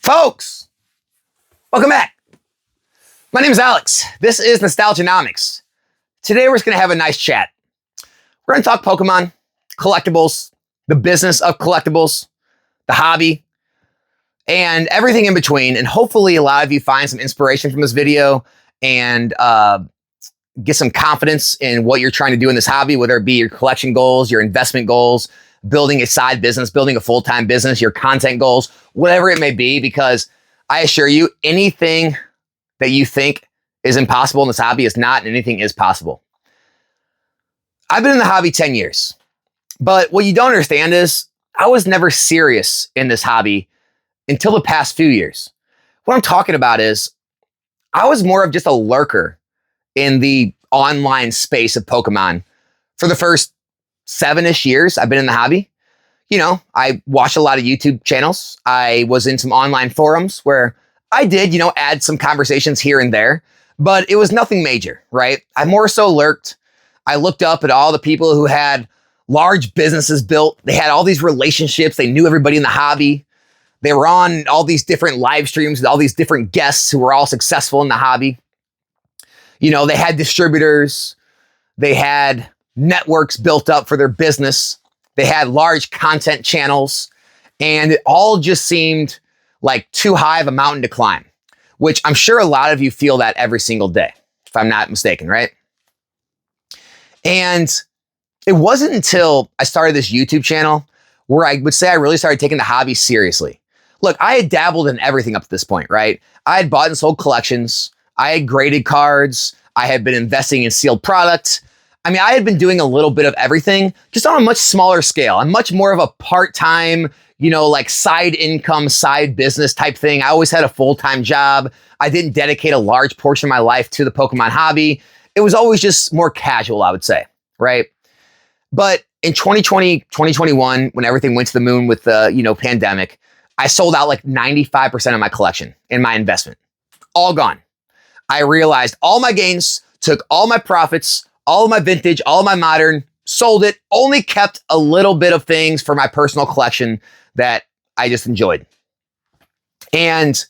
Folks, welcome back. My name is Alex. This is Nostalgianomics. Today we're just going to have a nice chat. We're going to talk Pokemon, collectibles, the business of collectibles, the hobby, and everything in between. And hopefully a lot of you find some inspiration from this video and get some confidence in what you're trying to do in this hobby, whether it be your collection goals, your investment goals, building a side business, building a full-time business, your content goals, whatever it may be, because I assure you, anything that you think is impossible in this hobby is not, and anything is possible. I've been in the hobby 10 years, but what you don't understand is I was never serious in this hobby until the past few years. What I'm talking about is I was more of just a lurker in the online space of Pokemon for the first 7-ish years I've been in the hobby. You know, I watched a lot of YouTube channels. I was in some online forums where I did, add some conversations here and there, but it was nothing major, right? I more so lurked. I looked up at all the people who had large businesses built. They had all these relationships. They knew everybody in the hobby. They were on all these different live streams with all these different guests who were all successful in the hobby. They had distributors. They had networks built up for their business. They had large content channels, and it all just seemed like too high of a mountain to climb, which I'm sure a lot of you feel that every single day, if I'm not mistaken, right? And it wasn't until I started this YouTube channel where I would say I really started taking the hobby seriously. Look, I had dabbled in everything up to this point, right? I had bought and sold collections. I had graded cards. I had been investing in sealed products. I mean, I had been doing a little bit of everything, just on a much smaller scale. I'm much more of a part-time, like side income, side business type thing. I always had a full-time job. I didn't dedicate a large portion of my life to the Pokemon hobby. It was always just more casual, I would say, right? But in 2020, 2021, when everything went to the moon with the, pandemic, I sold out like 95% of my collection in my investment. All gone. I realized all my gains, took all my profits, all of my vintage, all of my modern, sold it, only kept a little bit of things for my personal collection that I just enjoyed. And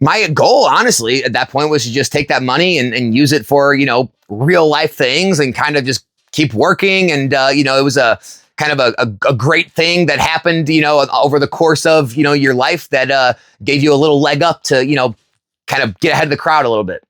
my goal, honestly, at that point was to just take that money and use it for, real life things and kind of just keep working. And, it was a kind of a great thing that happened, over the course of, your life that gave you a little leg up to, kind of get ahead of the crowd a little bit.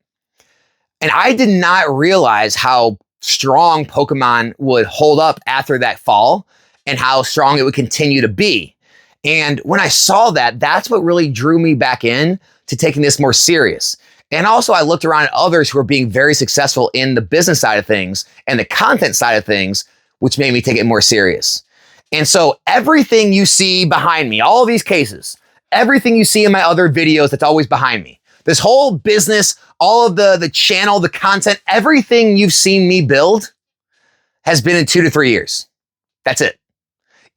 And I did not realize how strong Pokemon would hold up after that fall and how strong it would continue to be. And when I saw that, that's what really drew me back in to taking this more serious. And also I looked around at others who were being very successful in the business side of things and the content side of things, which made me take it more serious. And so everything you see behind me, all of these cases, everything you see in my other videos that's always behind me, this whole business, all of the channel, the content, everything you've seen me build has been in 2 to 3 years. That's it.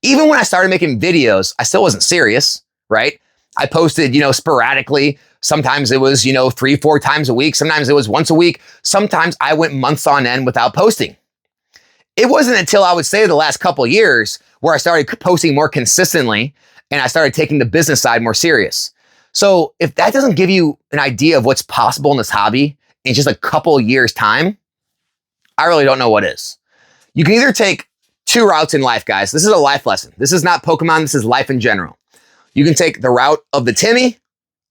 Even when I started making videos, I still wasn't serious, right? I posted, sporadically. Sometimes it was, 3-4 times a week. Sometimes it was once a week. Sometimes I went months on end without posting. It wasn't until I would say the last couple of years where I started posting more consistently and I started taking the business side more serious. So if that doesn't give you an idea of what's possible in this hobby in just a couple of years' time, I really don't know what is. You can either take 2 routes in life, guys. This is a life lesson. This is not Pokemon. This is life in general. You can take the route of the Timmy,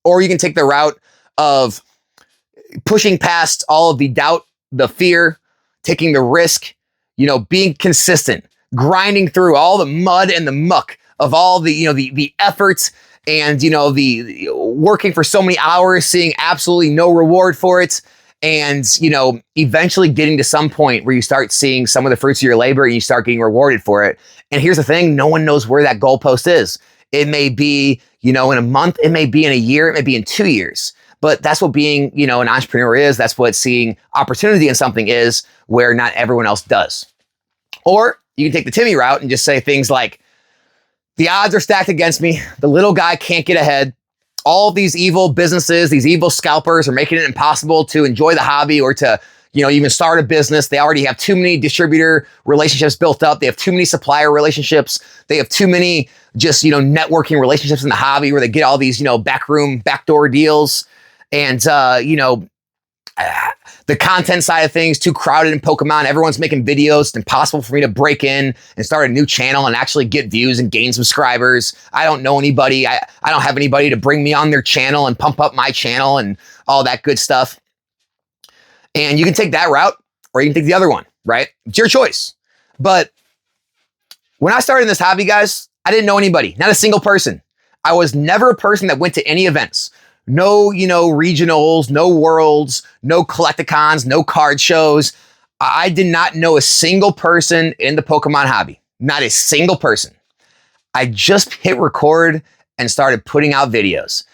or you can take the route of pushing past all of the doubt, the fear, taking the risk, being consistent, grinding through all the mud and the muck of all the, the efforts and, the working for so many hours, seeing absolutely no reward for it. And, eventually getting to some point where you start seeing some of the fruits of your labor and you start getting rewarded for it. And here's the thing, no one knows where that goalpost is. It may be, in a month, it may be in a year, it may be in 2 years. But that's what being, an entrepreneur is. That's what seeing opportunity in something is, where not everyone else does. Or you can take the Timmy route and just say things like, the odds are stacked against me. The little guy can't get ahead. All of these evil businesses, these evil scalpers are making it impossible to enjoy the hobby or to, even start a business. They already have too many distributor relationships built up. They have too many supplier relationships. They have too many just, networking relationships in the hobby where they get all these, backdoor deals. And, the content side of things, too crowded in Pokemon. Everyone's making videos. It's impossible for me to break in and start a new channel and actually get views and gain subscribers. I don't know anybody. I don't have anybody to bring me on their channel and pump up my channel and all that good stuff. And you can take that route or you can take the other one, right? It's your choice. But when I started in this hobby, guys, I didn't know anybody, not a single person. I was never a person that went to any events. No, regionals, no worlds, no collecticons, no card shows. I did not know a single person in the Pokemon hobby. Not a single person. I just hit record and started putting out videos.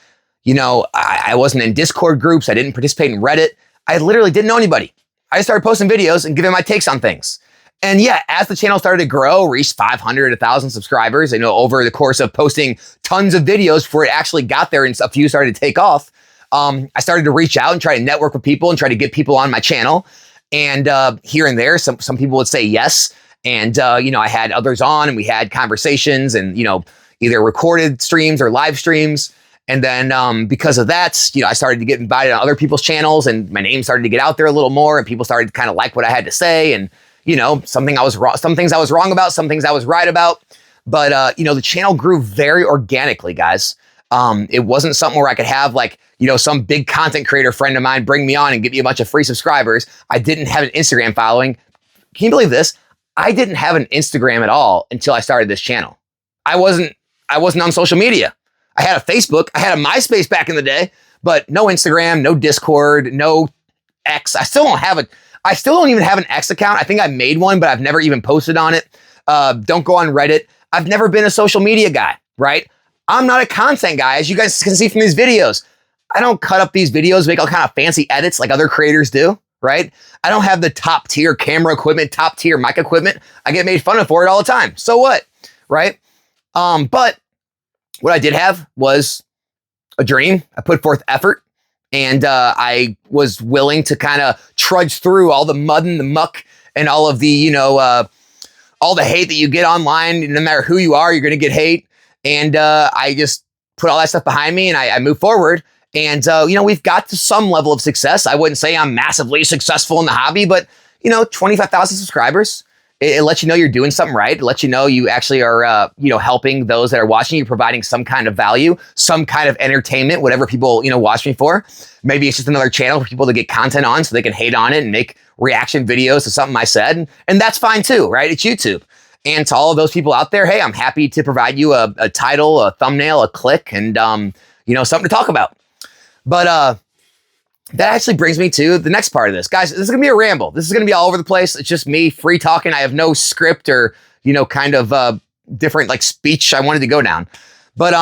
I wasn't in Discord groups. I didn't participate in Reddit. I literally didn't know anybody. I just started posting videos and giving my takes on things. And yeah, as the channel started to grow, reached 500, 1,000 subscribers, over the course of posting tons of videos before it actually got there and a few started to take off, I started to reach out and try to network with people and try to get people on my channel. And here and there, some people would say yes. And, I had others on and we had conversations and, either recorded streams or live streams. And then because of that, I started to get invited on other people's channels and my name started to get out there a little more and people started to kind of like what I had to say. And some things I was wrong about, some things I was right about. But, the channel grew very organically, guys. It wasn't something where I could have some big content creator friend of mine bring me on and give me a bunch of free subscribers. I didn't have an Instagram following. Can you believe this? I didn't have an Instagram at all until I started this channel. I wasn't on social media. I had a Facebook. I had a MySpace back in the day, but no Instagram, no Discord, no X. I still don't even have an X account. I think I made one, but I've never even posted on it. Don't go on Reddit. I've never been a social media guy, right? I'm not a content guy, as you guys can see from these videos. I don't cut up these videos, make all kind of fancy edits like other creators do, right? I don't have the top tier camera equipment, top tier mic equipment. I get made fun of for it all the time. So what, right? But what I did have was a dream. I put forth effort. And I was willing to kind of trudge through all the mud and the muck and all of the, all the hate that you get online. No matter who you are, you're going to get hate. And I just put all that stuff behind me and I moved forward. And, we've got to some level of success. I wouldn't say I'm massively successful in the hobby, but, 25,000 subscribers. It lets you know you're doing something right. It lets you know you actually are, helping those that are watching you, providing some kind of value, some kind of entertainment, whatever people, watch me for. Maybe it's just another channel for people to get content on so they can hate on it and make reaction videos to something I said. And that's fine too, right? It's YouTube. And to all of those people out there, hey, I'm happy to provide you a title, a thumbnail, a click, and, something to talk about. But, that actually brings me to the next part of this. Guys, this is going to be a ramble. This is going to be all over the place. It's just me free talking. I have no script or, kind of different speech I wanted to go down. But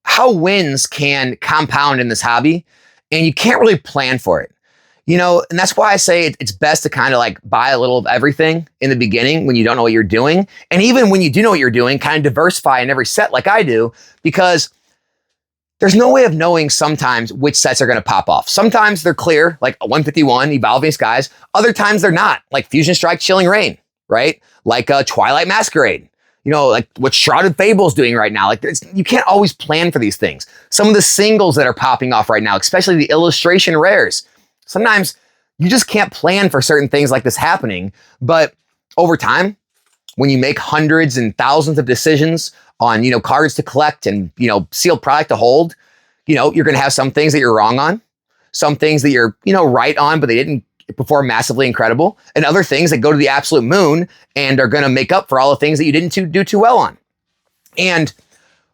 how wins can compound in this hobby and you can't really plan for it. And that's why I say it's best to kind of buy a little of everything in the beginning when you don't know what you're doing. And even when you do know what you're doing, kind of diversify in every set like I do, because there's no way of knowing sometimes which sets are going to pop off. Sometimes they're clear, like a 151, Evolving Skies. Other times they're not, like Fusion Strike, Chilling Reign, right? Like Twilight Masquerade, like what Shrouded Fable's doing right now. You can't always plan for these things. Some of the singles that are popping off right now, especially the illustration rares, sometimes you just can't plan for certain things like this happening. But over time, when you make hundreds and thousands of decisions on, cards to collect and, sealed product to hold, you're going to have some things that you're wrong on, some things that you're, right on, but they didn't perform massively incredible, and other things that go to the absolute moon and are going to make up for all the things that you didn't do too well on. And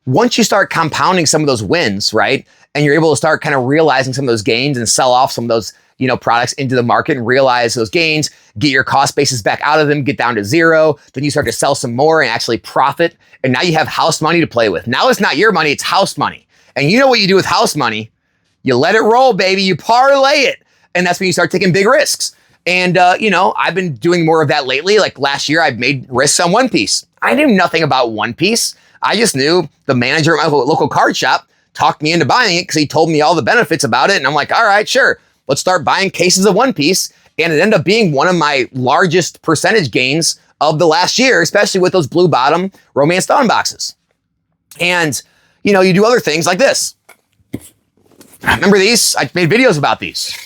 once you start compounding some of those wins, right, and you're able to start kind of realizing some of those gains and sell off some of those, products into the market and realize those gains, get your cost basis back out of them, get down to zero. Then you start to sell some more and actually profit. And now you have house money to play with. Now it's not your money, it's house money. And you know what you do with house money? You let it roll, baby. You parlay it. And that's when you start taking big risks. And, I've been doing more of that lately. Like last year, I've made risks on One Piece. I knew nothing about One Piece. I just knew the manager at my local card shop talked me into buying it because he told me all the benefits about it. And I'm like, all right, sure. let's start buying cases of One Piece. And it ended up being one of my largest percentage gains of the last year, especially with those blue bottom Romance Dawn boxes. And, you know, you do other things like this. Remember these? I made videos about these.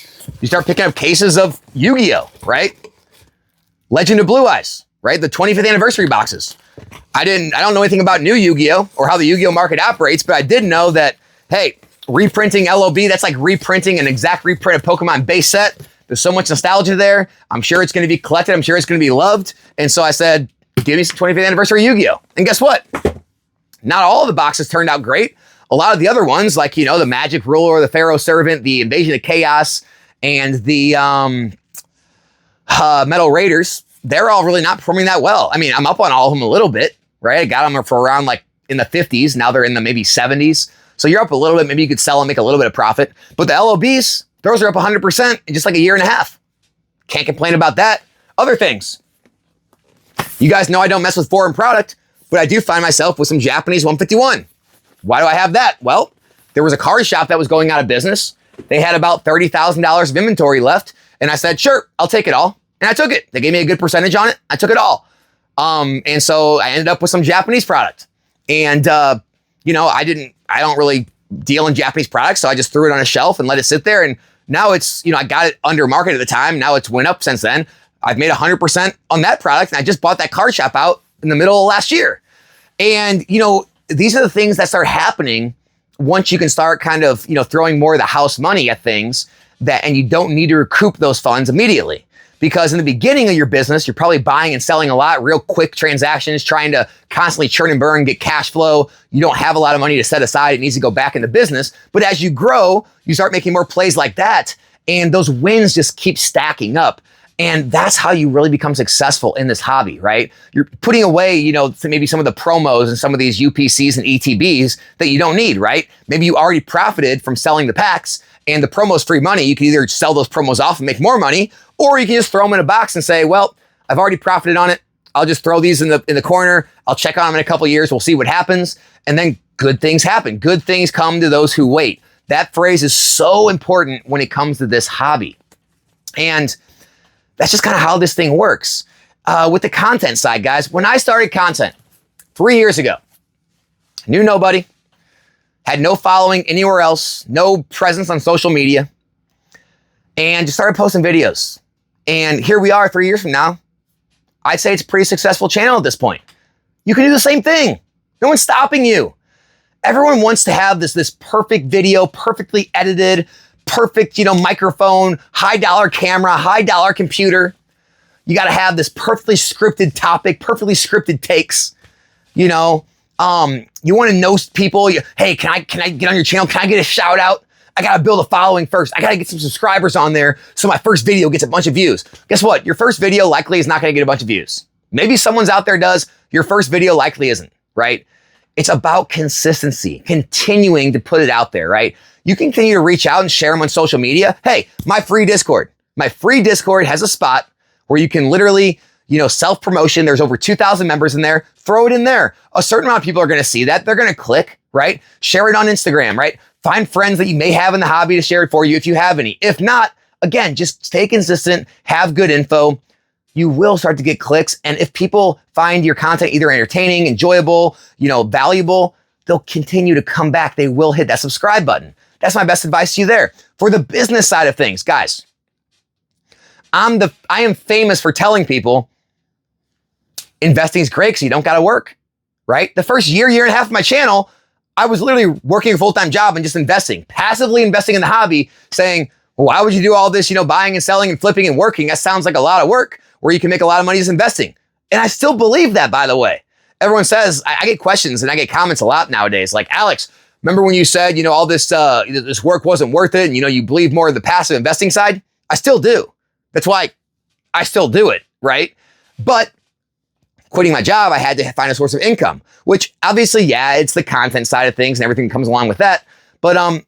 You start picking up cases of Yu-Gi-Oh, right? Legend of Blue Eyes, right? The 25th anniversary boxes. I don't know anything about new Yu-Gi-Oh or how the Yu-Gi-Oh market operates, but I did know that, hey, reprinting LOB, that's like reprinting an exact reprint of Pokemon base set. There's so much nostalgia there. I'm sure it's going to be collected. I'm sure it's going to be loved. And so I said, give me some 25th anniversary Yu-Gi-Oh. And guess what? Not all of the boxes turned out great. A lot of the other ones, like, you know, the Magic Ruler, the Pharaoh Servant, the Invasion of Chaos, and the Metal Raiders, they're all really not performing that well. I mean, I'm up on all of them a little bit, right? I got them for around like in the 50s. Now they're in the maybe 70s. So you're up a little bit. Maybe you could sell and make a little bit of profit. But the LOBs, those are up 100% in just like a year and a half. Can't complain about that. Other things. You guys know I don't mess with foreign product, but I do find myself with some Japanese 151. Why do I have that? Well, there was a card shop that was going out of business. They had about $30,000 of inventory left. And I said, sure, I'll take it all. And I took it. They gave me a good percentage on it. I took it all. And so I ended up with some Japanese product. And, you know, I don't really deal in Japanese products. So I just threw it on a shelf and let it sit there. And now it's, you know, I got it under market at the time. Now it's went up since then. I've made 100% on that product. And I just bought that card shop out in the middle of last year. And, you know, these are the things that start happening once you can start kind of, you know, throwing more of the house money at things and you don't need to recoup those funds immediately. Because in the beginning of your business, you're probably buying and selling a lot, real quick transactions, trying to constantly churn and burn, get cash flow. You don't have a lot of money to set aside. It needs to go back into business. But as you grow, you start making more plays like that. And those wins just keep stacking up. And that's how you really become successful in this hobby, right? You're putting away, you know, maybe some of the promos and some of these UPCs and ETBs that you don't need, right? Maybe you already profited from selling the packs and the promo's free money. You can either sell those promos off and make more money, or you can just throw them in a box and say, well, I've already profited on it. I'll just throw these in the corner. I'll check on them in a couple of years. We'll see what happens. And then good things happen. Good things come to those who wait. That phrase is so important when it comes to this hobby. And that's just kind of how this thing works. With the content side, guys, when I started content 3 years ago, knew nobody, had no following anywhere else, no presence on social media, and just started posting videos. And here we are 3 years from now. I'd say it's a pretty successful channel at this point. You can do the same thing. No one's stopping you. Everyone wants to have this perfect video, perfectly edited, perfect, you know, microphone, high dollar camera, high dollar computer. You got to have this perfectly scripted topic, perfectly scripted takes. You know, you want to know people. Hey, can I get on your channel? Can I get a shout out? I got to build a following first. I got to get some subscribers on there so my first video gets a bunch of views. Guess what? Your first video likely is not going to get a bunch of views. Maybe someone's out there does. Your first video likely isn't, right? It's about consistency, continuing to put it out there, right? You can continue to reach out and share them on social media. Hey, my free Discord has a spot where you can literally, you know, self-promotion. There's over 2,000 members in there. Throw it in there. A certain amount of people are going to see that. They're going to click, right? Share it on Instagram, right? Find friends that you may have in the hobby to share it for you if you have any. If not, again, just stay consistent, have good info. You will start to get clicks. And if people find your content either entertaining, enjoyable, you know, valuable, they'll continue to come back. They will hit that subscribe button. That's my best advice to you there. For the business side of things, guys, I am famous for telling people investing is great because you don't got to work, right? The first year and a half of my channel, I was literally working a full-time job and just investing, passively investing in the hobby, saying, well, why would you do all this, you know, buying and selling and flipping and working? That sounds like a lot of work where you can make a lot of money just investing. And I still believe that, by the way. Everyone says, I get questions and I get comments a lot nowadays, like, Alex, remember when you said, you know, all this this work wasn't worth it and, you know, you believe more in the passive investing side? I still do. That's why I still do it, right? But quitting my job, I had to find a source of income, which obviously, yeah, it's the content side of things and everything that comes along with that. But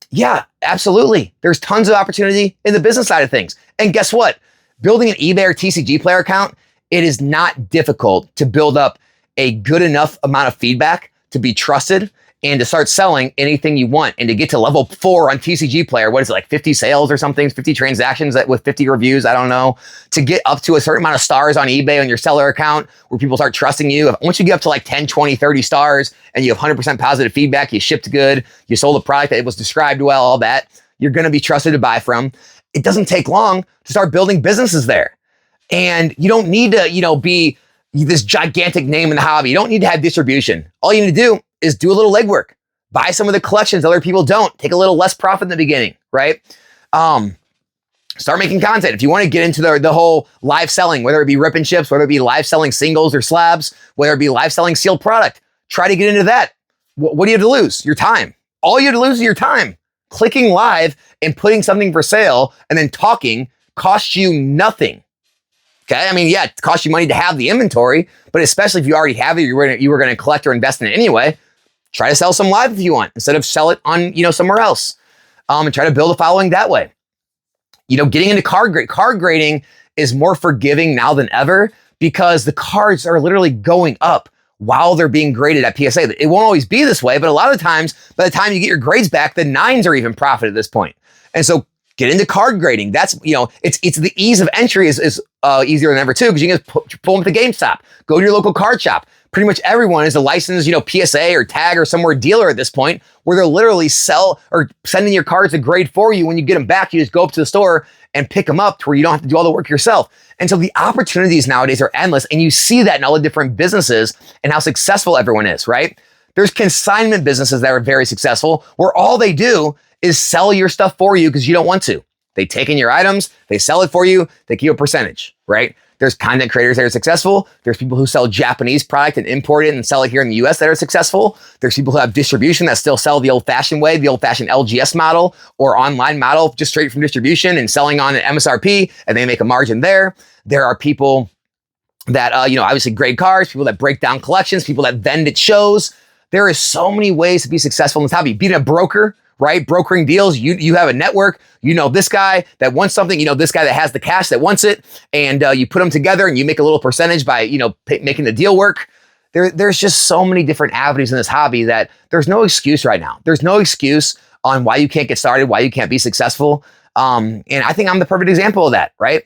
yeah, absolutely. There's tons of opportunity in the business side of things. And guess what? Building an eBay or TCG Player account, it is not difficult to build up a good enough amount of feedback to be trusted and to start selling anything you want and to get to level 4 on TCG Player. What is it, like 50 sales or something, 50 transactions with 50 reviews? I don't know. To get up to a certain amount of stars on eBay on your seller account where people start trusting you. Once you get up to like 10, 20, 30 stars and you have 100% positive feedback, you shipped good, you sold a product that it was described well, all that, you're going to be trusted to buy from. It doesn't take long to start building businesses there. And you don't need to, be this gigantic name in the hobby. You don't need to have distribution. All you need to do is do a little legwork. Buy some of the collections other people don't. Take a little less profit in the beginning, right? Start making content. If you want to get into the whole live selling, whether it be rip and ships, whether it be live selling singles or slabs, whether it be live selling sealed product, try to get into that. What do you have to lose? Your time. All you have to lose is your time. Clicking live and putting something for sale and then talking costs you nothing. Okay, I mean, yeah, it costs you money to have the inventory, but especially if you already have it, you were going to collect or invest in it anyway. Try to sell some live if you want, instead of sell it on somewhere else, and try to build a following that way. Getting into card grading is more forgiving now than ever because the cards are literally going up while they're being graded at PSA. It won't always be this way, but a lot of times, by the time you get your grades back, the 9s are even profit at this point. And so get into card grading. That's, it's the ease of entry is easier than ever too, because you can just pull them at the GameStop, go to your local card shop. Pretty much everyone is a licensed, PSA or tag or somewhere dealer at this point, where they're literally sell or sending your cards to grade for you. When you get them back, you just go up to the store and pick them up to where you don't have to do all the work yourself. And so the opportunities nowadays are endless. And you see that in all the different businesses and how successful everyone is, right? There's consignment businesses that are very successful where all they do is sell your stuff for you because you don't want to. They take in your items, they sell it for you, they give you a percentage, right? There's content creators that are successful. There's people who sell Japanese product and import it and sell it here in the US that are successful. There's people who have distribution that still sell the old-fashioned way, the old-fashioned LGS model or online model, just straight from distribution and selling on an MSRP, and they make a margin there. There are people that, obviously grade cards, people that break down collections, people that vend at shows. There is so many ways to be successful in this hobby. Being a broker, right? Brokering deals. You have a network. This guy that wants something. This guy that has the cash that wants it, and you put them together and you make a little percentage by making the deal work. There's just so many different avenues in this hobby that there's no excuse right now. There's no excuse on why you can't get started, why you can't be successful. And I think I'm the perfect example of that, right?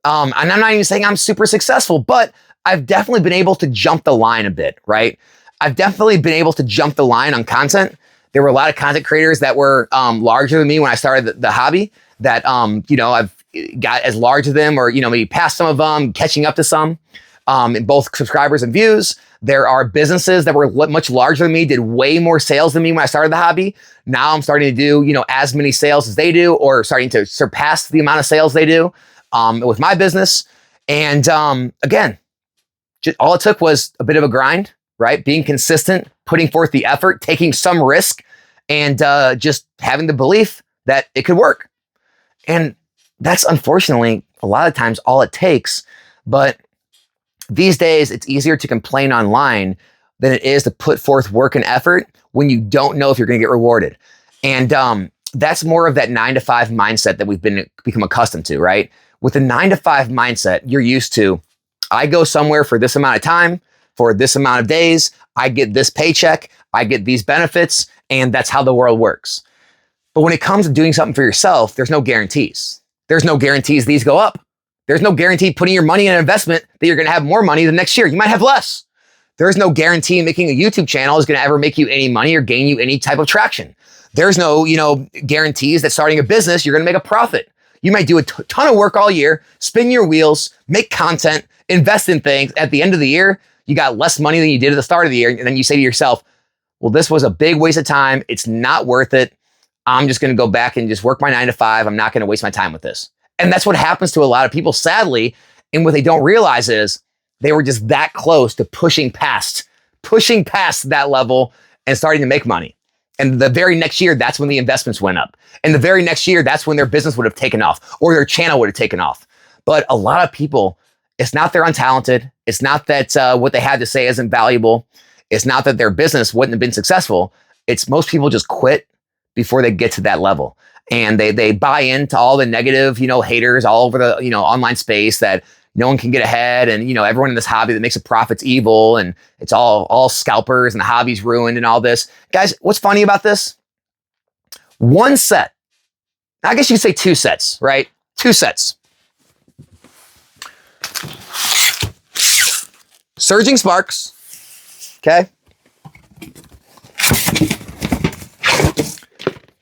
And I'm not even saying I'm super successful, but I've definitely been able to jump the line a bit, right? I've definitely been able to jump the line on content. There were a lot of content creators that were larger than me when I started the hobby that, I've got as large as them or, maybe past some of them, catching up to some in both subscribers and views. There are businesses that were much larger than me, did way more sales than me when I started the hobby. Now I'm starting to do, as many sales as they do or starting to surpass the amount of sales they do with my business. And again, all it took was a bit of a grind, right? Being consistent, putting forth the effort, taking some risk, and just having the belief that it could work. And that's unfortunately a lot of times all it takes. But these days, it's easier to complain online than it is to put forth work and effort when you don't know if you're going to get rewarded. And that's more of that 9-to-5 mindset that we've become accustomed to, right? With a 9-to-5 mindset, you're used to, I go somewhere for this amount of time, for this amount of days, I get this paycheck, I get these benefits, and that's how the world works. But when it comes to doing something for yourself, there's no guarantees. There's no guarantees these go up. There's no guarantee putting your money in an investment that you're going to have more money the next year. You might have less. There's no guarantee making a YouTube channel is going to ever make you any money or gain you any type of traction. There's no, guarantees that starting a business, you're going to make a profit. You might do a ton of work all year, spin your wheels, make content, invest in things. At the end of the year, you got less money than you did at the start of the year. And then you say to yourself, well, this was a big waste of time. It's not worth it. I'm just going to go back and just work my 9-to-5. I'm not going to waste my time with this. And that's what happens to a lot of people, sadly. And what they don't realize is they were just that close to pushing past that level and starting to make money. And the very next year, that's when the investments went up. And the very next year, that's when their business would have taken off or their channel would have taken off. But a lot of people, it's not they're untalented. It's not that what they had to say isn't valuable. It's not that their business wouldn't have been successful. It's most people just quit before they get to that level. And they buy into all the negative, haters all over the, online space that no one can get ahead, and everyone in this hobby that makes a profit's evil, and it's all scalpers, and the hobby's ruined, and all this. Guys, what's funny about this? One set, I guess you could say two sets, right? Two sets. Surging Sparks, okay?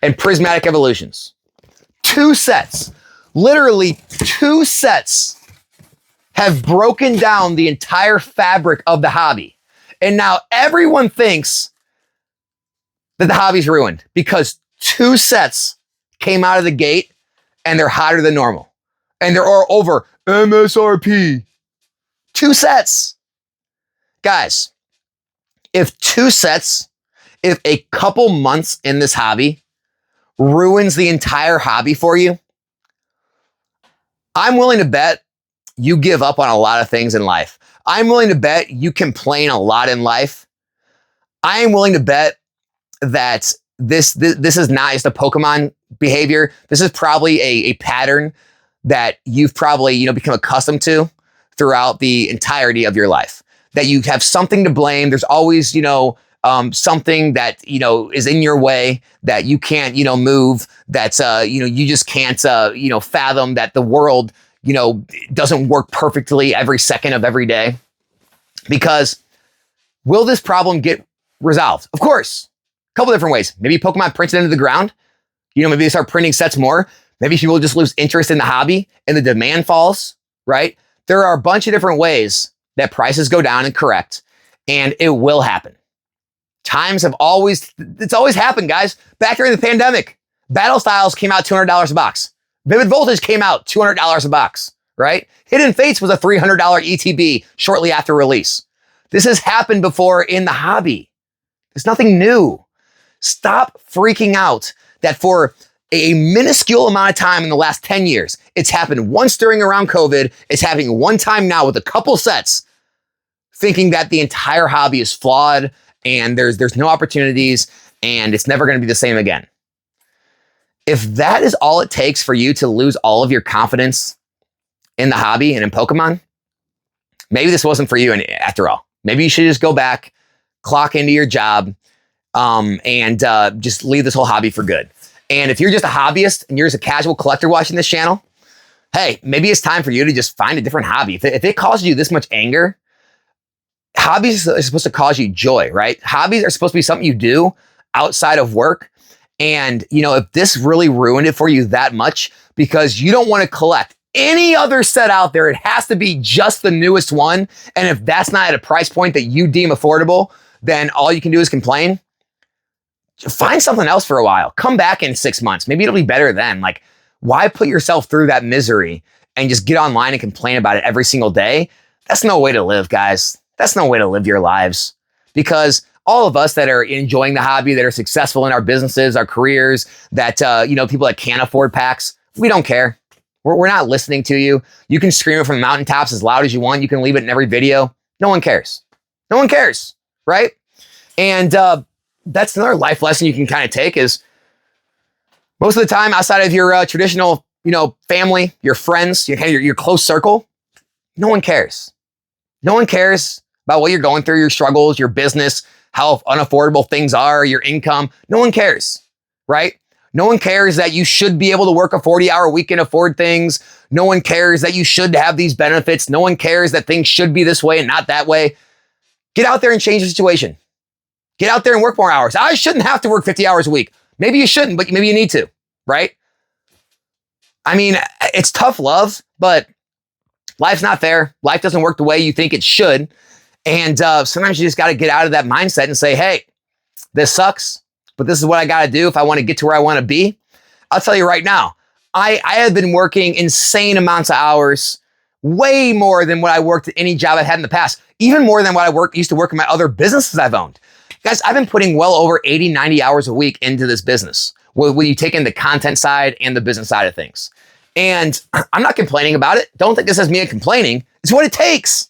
And Prismatic Evolutions. Two sets, literally two sets, have broken down the entire fabric of the hobby. And now everyone thinks that the hobby's ruined because two sets came out of the gate and they're hotter than normal. And they're all over MSRP. Two sets. Guys, if a couple months in this hobby ruins the entire hobby for you, I'm willing to bet you give up on a lot of things in life. I'm willing to bet you complain a lot in life. I am willing to bet that this is not just a Pokemon behavior. This is probably a pattern that you've probably become accustomed to throughout the entirety of your life. That you have something to blame. There's always something that is in your way that you can't move. That's you just can't fathom that the world doesn't work perfectly every second of every day. Because will this problem get resolved? Of course. A couple different ways. Maybe Pokemon prints it into the ground. Maybe they start printing sets more. Maybe people just lose interest in the hobby and the demand falls, right? There are a bunch of different ways that prices go down and correct, and it will happen. It's always happened, guys. Back during the pandemic, Battle Styles came out $200 a box. Vivid Voltage came out $200 a box, right? Hidden Fates was a $300 ETB shortly after release. This has happened before in the hobby. It's nothing new. Stop freaking out that for a minuscule amount of time in the last 10 years, it's happened once during around COVID, it's happening one time now with a couple sets, thinking that the entire hobby is flawed and there's no opportunities and it's never going to be the same again. If that is all it takes for you to lose all of your confidence in the hobby and in Pokemon, maybe this wasn't for you after all. Maybe you should just go back, clock into your job, and just leave this whole hobby for good. And if you're just a hobbyist and you're just a casual collector watching this channel, hey, maybe it's time for you to just find a different hobby. If it causes you this much anger, hobbies are supposed to cause you joy, right? Hobbies are supposed to be something you do outside of work. And, if this really ruined it for you that much because you don't want to collect any other set out there, it has to be just the newest one. And if that's not at a price point that you deem affordable, then all you can do is complain. Find something else for a while. Come back in 6 months. Maybe it'll be better then. Like, why put yourself through that misery and just get online and complain about it every single day? That's no way to live, guys. That's no way to live your lives. Because all of us that are enjoying the hobby, that are successful in our businesses, our careers, that, people that can't afford packs, we don't care. We're not listening to you. You can scream it from the mountaintops as loud as you want. You can leave it in every video. No one cares. No one cares, right? And that's another life lesson you can kind of take is most of the time outside of your traditional, family, your friends, your close circle, no one cares. No one cares about what you're going through, your struggles, your business, how unaffordable things are, your income. No one cares, right? No one cares that you should be able to work a 40-hour week and afford things. No one cares that you should have these benefits. No one cares that things should be this way and not that way. Get out there and change the situation. Get out there and work more hours. I shouldn't have to work 50 hours a week. Maybe you shouldn't, but maybe you need to, right? I mean, it's tough love, but life's not fair. Life doesn't work the way you think it should. And sometimes you just got to get out of that mindset and say, hey, this sucks, but this is what I got to do if I want to get to where I want to be. I'll tell you right now, I have been working insane amounts of hours, way more than what I worked at any job I've had in the past, even more than what I used to work in my other businesses I've owned. Guys, I've been putting well over 80, 90 hours a week into this business when you take in the content side and the business side of things. And I'm not complaining about it. Don't think this is me complaining. It's what it takes.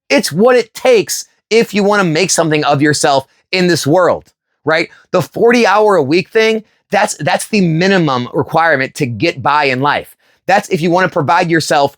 It's what it takes if you want to make something of yourself in this world, right? The 40-hour a week thing, that's the minimum requirement to get by in life. That's if you want to provide yourself,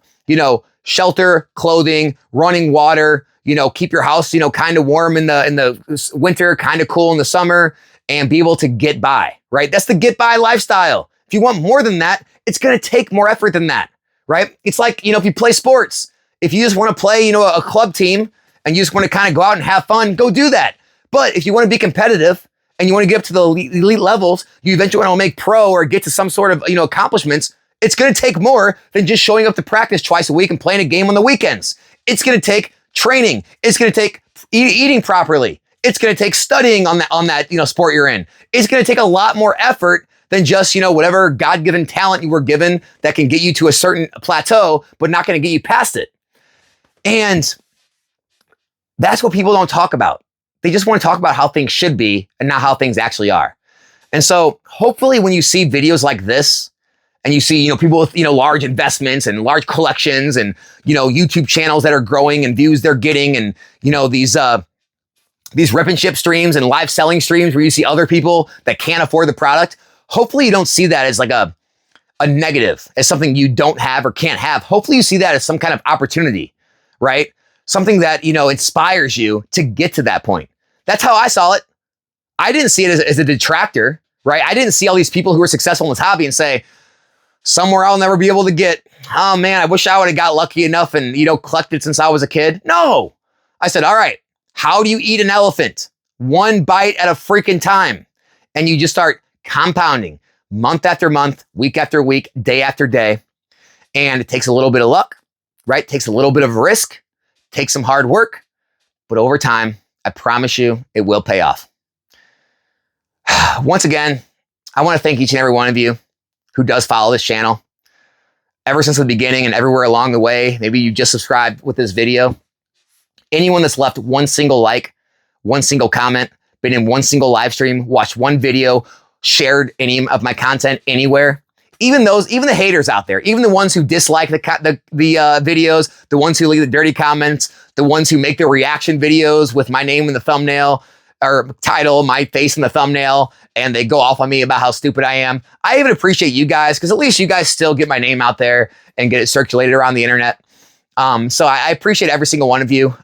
shelter, clothing, running water, keep your house, kind of warm in the winter, kind of cool in the summer, and be able to get by, right? That's the get by lifestyle. If you want more than that, it's going to take more effort than that, right? It's like, if you play sports, if you just want to play, a club team and you just want to kind of go out and have fun, go do that. But if you want to be competitive and you want to get up to the elite levels, you eventually want to make pro or get to some sort of, accomplishments. It's going to take more than just showing up to practice twice a week and playing a game on the weekends. It's going to take training. It's going to take eating properly. It's going to take studying on that sport you're in. It's going to take a lot more effort than just, whatever God-given talent you were given that can get you to a certain plateau, but not going to get you past it. And that's what people don't talk about. They just want to talk about how things should be and not how things actually are. And so hopefully when you see videos like this and you see, people with, large investments and large collections and, YouTube channels that are growing and views they're getting and, these rip and ship streams and live selling streams where you see other people that can't afford the product, hopefully you don't see that as like a negative, as something you don't have or can't have. Hopefully you see that as some kind of opportunity, right? Something that, inspires you to get to that point. That's how I saw it. I didn't see it as a detractor, right? I didn't see all these people who are successful in this hobby and say, somewhere I'll never be able to get. Oh man, I wish I would have got lucky enough and, collected since I was a kid. No, I said, all right, how do you eat an elephant? One bite at a freaking time. And you just start compounding month after month, week after week, day after day. And it takes a little bit of luck, right? It takes a little bit of risk, takes some hard work, but over time, I promise you, it will pay off. Once again, I want to thank each and every one of you who does follow this channel. Ever since the beginning and everywhere along the way, maybe you just subscribed with this video. Anyone that's left one single like, one single comment, been in one single live stream, watched one video, shared any of my content anywhere, even the haters out there, even the ones who dislike the videos, the ones who leave the dirty comments, the ones who make their reaction videos with my name in the thumbnail or title, my face in the thumbnail, and they go off on me about how stupid I am. I even appreciate you guys because at least you guys still get my name out there and get it circulated around the internet. So I appreciate every single one of you.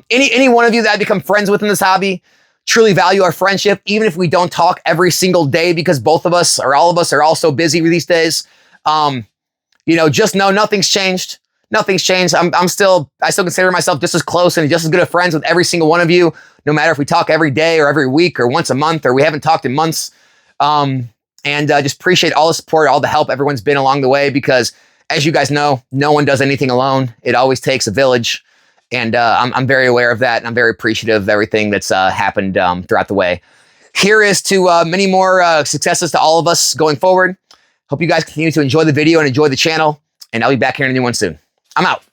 Any one of you that I become friends with in this hobby, truly value our friendship, even if we don't talk every single day because both of us or all of us are all so busy these days. Just know nothing's changed. Nothing's changed. I still consider myself just as close and just as good of friends with every single one of you, no matter if we talk every day or every week or once a month or we haven't talked in months. And just appreciate all the support, all the help everyone's been along the way because as you guys know, no one does anything alone. It always takes a village. And I'm very aware of that. And I'm very appreciative of everything that's happened throughout the way. Here is to many more successes to all of us going forward. Hope you guys continue to enjoy the video and enjoy the channel. And I'll be back here in a new one soon. I'm out.